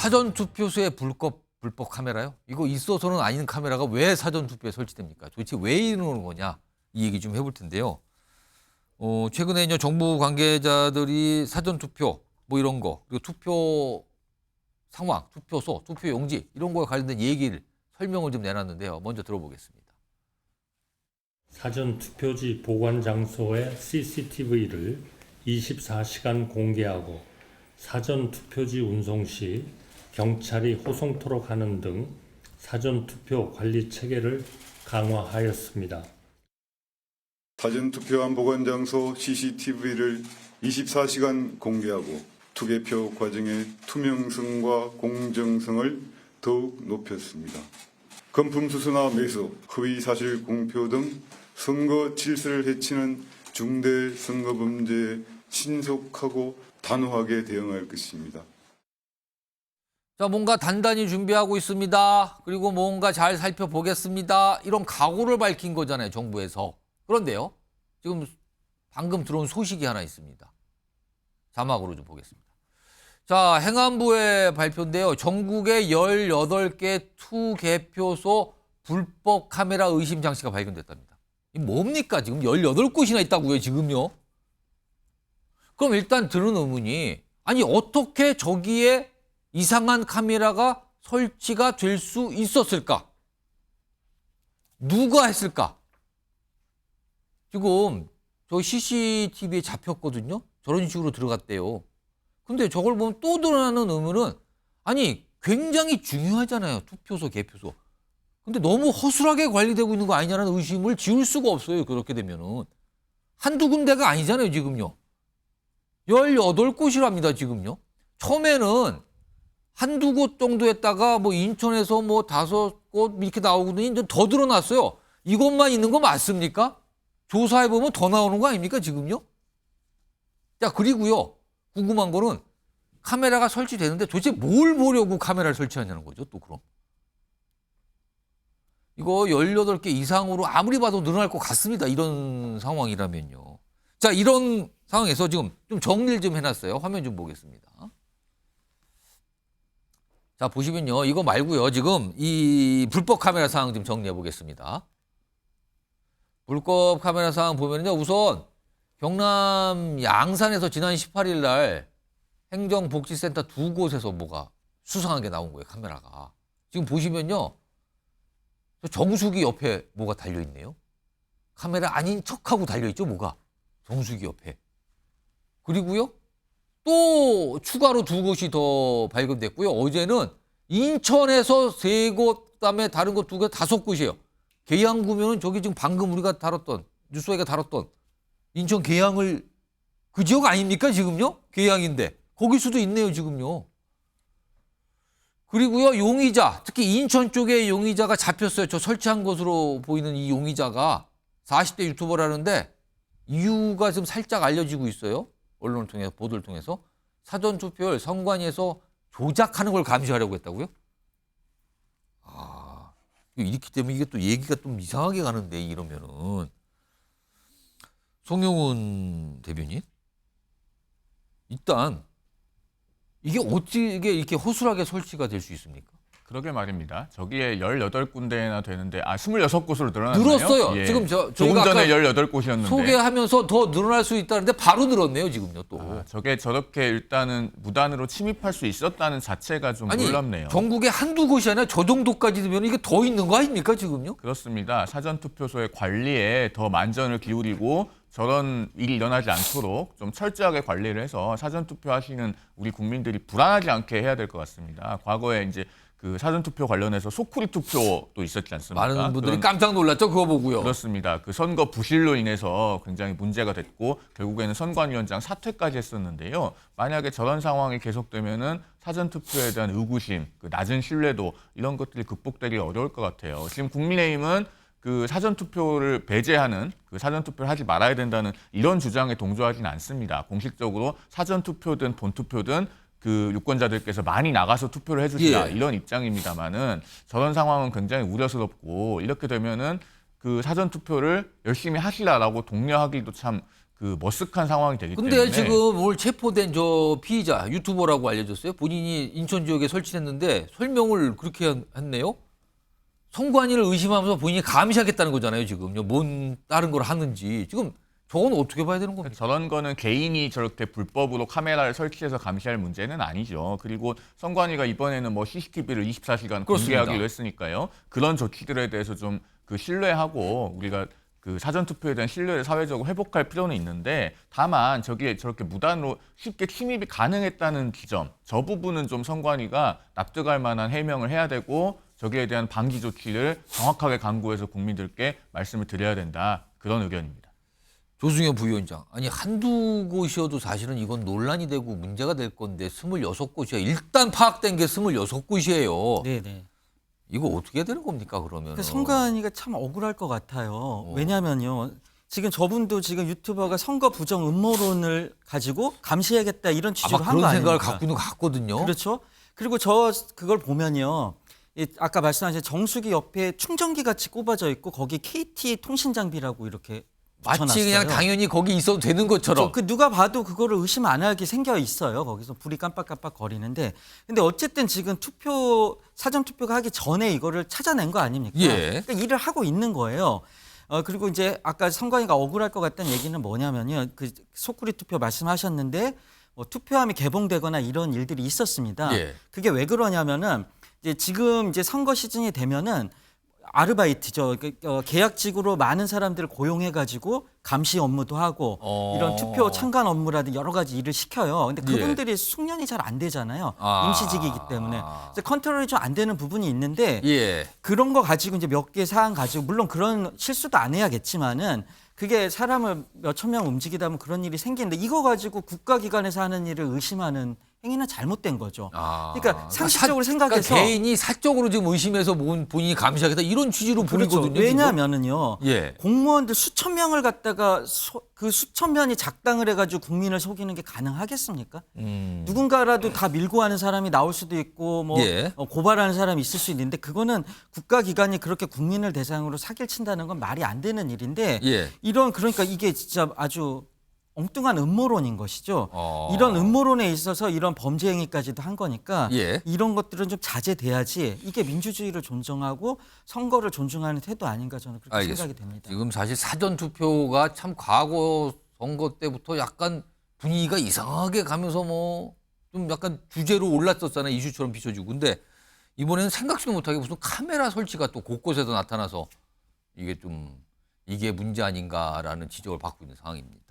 사전투표소에 불법 카메라요? 이거 있어서는 아닌 카메라가 왜 사전투표에 설치됩니까? 도대체 왜 이러는 거냐? 이 얘기 좀 해볼 텐데요. 최근에 이제 정부 관계자들이 사전투표 뭐 이런 거, 그리고 투표 상황, 투표소, 투표 용지 이런 거에 관련된 얘기를 설명을 좀 내놨는데요. 먼저 들어보겠습니다. 사전투표지 보관 장소의 CCTV를 24시간 공개하고 사전투표지 운송 시 경찰이 호송토록 하는 등 사전투표 관리 체계를 강화하였습니다. 사전투표함 보관장소 CCTV를 24시간 공개하고 투개표 과정의 투명성과 공정성을 더욱 높였습니다. 금품 수수나 매수, 허위사실 공표 등 선거 질서를 해치는 중대 선거범죄에 신속하고 단호하게 대응할 것입니다. 자, 뭔가 단단히 준비하고 있습니다. 그리고 뭔가 잘 살펴보겠습니다. 이런 각오를 밝힌 거잖아요, 정부에서. 그런데요, 지금 방금 들어온 소식이 하나 있습니다. 자막으로 좀 보겠습니다. 자, 행안부의 발표인데요. 전국에 18개 투개표소 불법 카메라 의심 장치가 발견됐답니다. 이 뭡니까? 지금 18곳이나 있다고요, 지금요? 그럼 일단 드는 의문이, 아니, 어떻게 저기에 이상한 카메라가 설치가 될 수 있었을까? 누가 했을까? 지금 저 CCTV에 잡혔거든요. 저런 식으로 들어갔대요. 근데 저걸 보면 또 드러나는 의문은, 아니, 굉장히 중요하잖아요. 투표소, 개표소. 근데 너무 허술하게 관리되고 있는 거 아니냐는 의심을 지울 수가 없어요. 그렇게 되면은. 한두 군데가 아니잖아요, 지금요. 18곳이랍니다, 지금요. 처음에는 한두 곳 정도 했다가 뭐 인천에서 뭐 5곳 이렇게 나오거든요. 이제 더 드러났어요. 이것만 있는 거 맞습니까? 조사해보면 더 나오는 거 아닙니까, 지금요? 자, 그리고요. 궁금한 거는 카메라가 설치되는데 도대체 뭘 보려고 카메라를 설치하냐는 거죠, 또 그럼. 이거 18개 이상으로 아무리 봐도 늘어날 것 같습니다. 이런 상황이라면요. 자, 이런 상황에서 지금 좀 정리를 좀 해놨어요. 화면 좀 보겠습니다. 자, 보시면요. 이거 말고요. 지금 이 불법 카메라 상황 좀 정리해 보겠습니다. 불법 카메라 상황 보면요. 우선 경남 양산에서 지난 18일 날 행정복지센터 2곳에서 뭐가 수상하게 나온 거예요. 카메라가. 지금 보시면요. 정수기 옆에 뭐가 달려있네요. 카메라 아닌 척하고 달려있죠. 뭐가. 정수기 옆에. 그리고요. 또 추가로 2곳이 더 발견됐고요. 어제는 인천에서 3곳, 그다음에 다른 곳 2곳, 5곳이에요. 계양구면은 저기 지금 방금 우리가 다뤘던, 뉴스웨이가 다뤘던 인천 계양을 그 지역 아닙니까, 지금요? 계양인데. 거길 수도 있네요, 지금요. 그리고요, 용의자, 특히 인천 쪽에 용의자가 잡혔어요. 저 설치한 것으로 보이는 이 용의자가 40대 유튜버라는데 이유가 지금 살짝 알려지고 있어요. 언론을 통해서, 보도를 통해서. 사전투표를 선관위에서 조작하는 걸 감시하려고 했다고요? 아, 이렇기 때문에 이게 또 얘기가 좀 이상하게 가는데, 이러면은. 송영훈 대변인, 일단 이게 어찌 이게 이렇게 허술하게 설치가 될 수 있습니까? 그러게 말입니다. 저기에 18군데나 되는데 26곳으로 늘어났나요? 늘었어요. 예. 지금 조금 저희가 전에 아까 18곳이었는데 소개하면서 더 늘어날 수 있다는데 바로 늘었네요, 지금요, 또. 저게 저렇게 일단은 무단으로 침입할 수 있었다는 자체가 좀 아니, 놀랍네요. 전국에 한두 곳이 아니라 저 정도까지 되면 이게 더 있는 거 아닙니까, 지금요? 그렇습니다. 사전투표소의 관리에 더 만전을 기울이고 저런 일이 일어나지 않도록 좀 철저하게 관리를 해서 사전투표 하시는 우리 국민들이 불안하지 않게 해야 될 것 같습니다. 과거에 이제 그 사전투표 관련해서 소쿠리 투표도 있었지 않습니까? 많은 분들이 깜짝 놀랐죠, 그거 보고요. 그렇습니다. 그 선거 부실로 인해서 굉장히 문제가 됐고 결국에는 선관위원장 사퇴까지 했었는데요. 만약에 저런 상황이 계속되면은 사전투표에 대한 의구심, 그 낮은 신뢰도 이런 것들이 극복되기 어려울 것 같아요. 지금 국민의힘은 그 사전투표를 배제하는, 그 사전투표를 하지 말아야 된다는 이런 주장에 동조하지는 않습니다. 공식적으로 사전투표든 본투표든 그 유권자들께서 많이 나가서 투표를 해주시라, 이런 입장입니다만은 저런 상황은 굉장히 우려스럽고 이렇게 되면은 그 사전투표를 열심히 하시라라고 독려하기도 참 그 머쓱한 상황이 되기 근데 때문에 지금 오늘 체포된 저 피의자 유튜버라고 알려졌어요. 본인이 인천 지역에 설치했는데 설명을 그렇게 했네요. 선관위를 의심하면서 본인이 감시하겠다는 거잖아요. 지금 뭔 다른 걸 하는지 지금 저건 어떻게 봐야 되는 겁니까? 저런 거는 개인이 저렇게 불법으로 카메라를 설치해서 감시할 문제는 아니죠. 그리고 선관위가 이번에는 뭐 CCTV를 24시간 그렇습니다. 공개하기로 했으니까요. 그런 조치들에 대해서 좀 그 신뢰하고 우리가 그 사전 투표에 대한 신뢰를 사회적으로 회복할 필요는 있는데 다만 저기에 저렇게 무단으로 쉽게 침입이 가능했다는 지점, 저 부분은 좀 선관위가 납득할 만한 해명을 해야 되고 저기에 대한 방지 조치를 정확하게 강구해서 국민들께 말씀을 드려야 된다. 그런 의견입니다. 조승현 부위원장. 아니 한두 곳이어도 사실은 이건 논란이 되고 문제가 될 건데 26곳이야. 일단 파악된 게 26곳이에요. 네네. 이거 어떻게 되는 겁니까 그러면? 그러니까 선관위가 참 억울할 것 같아요. 왜냐하면요. 지금 저분도 지금 유튜버가 선거 부정 음모론을 가지고 감시해야겠다 이런 취지로 아마 한 거 그런 생각을 아닙니까? 갖고는 갔거든요. 그렇죠. 그리고 그걸 보면요. 아까 말씀하신 정수기 옆에 충전기 같이 꼽아져 있고 거기 KT 통신 장비라고 이렇게 마치 붙여놨어요. 그냥 당연히 거기 있어도 되는 것처럼. 그 누가 봐도 그거를 의심 안 하게 생겨 있어요. 거기서 불이 깜빡깜빡 거리는데. 근데 어쨌든 지금 사전 투표가 하기 전에 이거를 찾아낸 거 아닙니까? 예. 그러니까 일을 하고 있는 거예요. 그리고 이제 아까 선관위가 억울할 것 같다는 얘기는 뭐냐면요. 그 속구리 투표 말씀하셨는데 뭐 투표함이 개봉되거나 이런 일들이 있었습니다. 예. 그게 왜 그러냐면은 이제 지금 이제 선거 시즌이 되면은 아르바이트죠. 계약직으로 많은 사람들을 고용해가지고 감시 업무도 하고 이런 투표 참관 업무라든지 여러 가지 일을 시켜요. 근데 그분들이 숙련이 잘 안 되잖아요. 임시직이기 때문에. 그래서 컨트롤이 좀 안 되는 부분이 있는데 예. 그런 거 가지고 이제 몇 개 사안 가지고 물론 그런 실수도 안 해야겠지만은 그게 사람을 몇천 명 움직이다 보면 그런 일이 생기는데 이거 가지고 국가기관에서 하는 일을 의심하는 행위는 잘못된 거죠. 그러니까 상식적으로 생각해서 그러니까 개인이 사적으로 지금 의심해서 본인이 감시하겠다 이런 취지로 그렇죠. 보이거든요. 왜냐하면은요. 예. 공무원들 수천 명을 갖다가 그 수천 명이 작당을 해가지고 국민을 속이는 게 가능하겠습니까? 누군가라도 다 밀고 하는 사람이 나올 수도 있고 뭐 예. 고발하는 사람이 있을 수 있는데 그거는 국가기관이 그렇게 국민을 대상으로 사기를 친다는 건 말이 안 되는 일인데 예. 그러니까 이게 진짜 아주 엉뚱한 음모론인 것이죠. 이런 음모론에 있어서 이런 범죄 행위까지도 한 거니까 예. 이런 것들은 좀 자제돼야지 이게 민주주의를 존중하고 선거를 존중하는 태도 아닌가 저는 그렇게 알겠습니다. 생각이 됩니다. 지금 사실 사전 투표가 참 과거 선거 때부터 약간 분위기가 이상하게 가면서 뭐 좀 약간 주제로 올랐었잖아요. 이슈처럼 비춰지고. 근데 이번에는 생각지도 못하게 무슨 카메라 설치가 또 곳곳에서 나타나서 이게 문제 아닌가라는 지적을 받고 있는 상황입니다.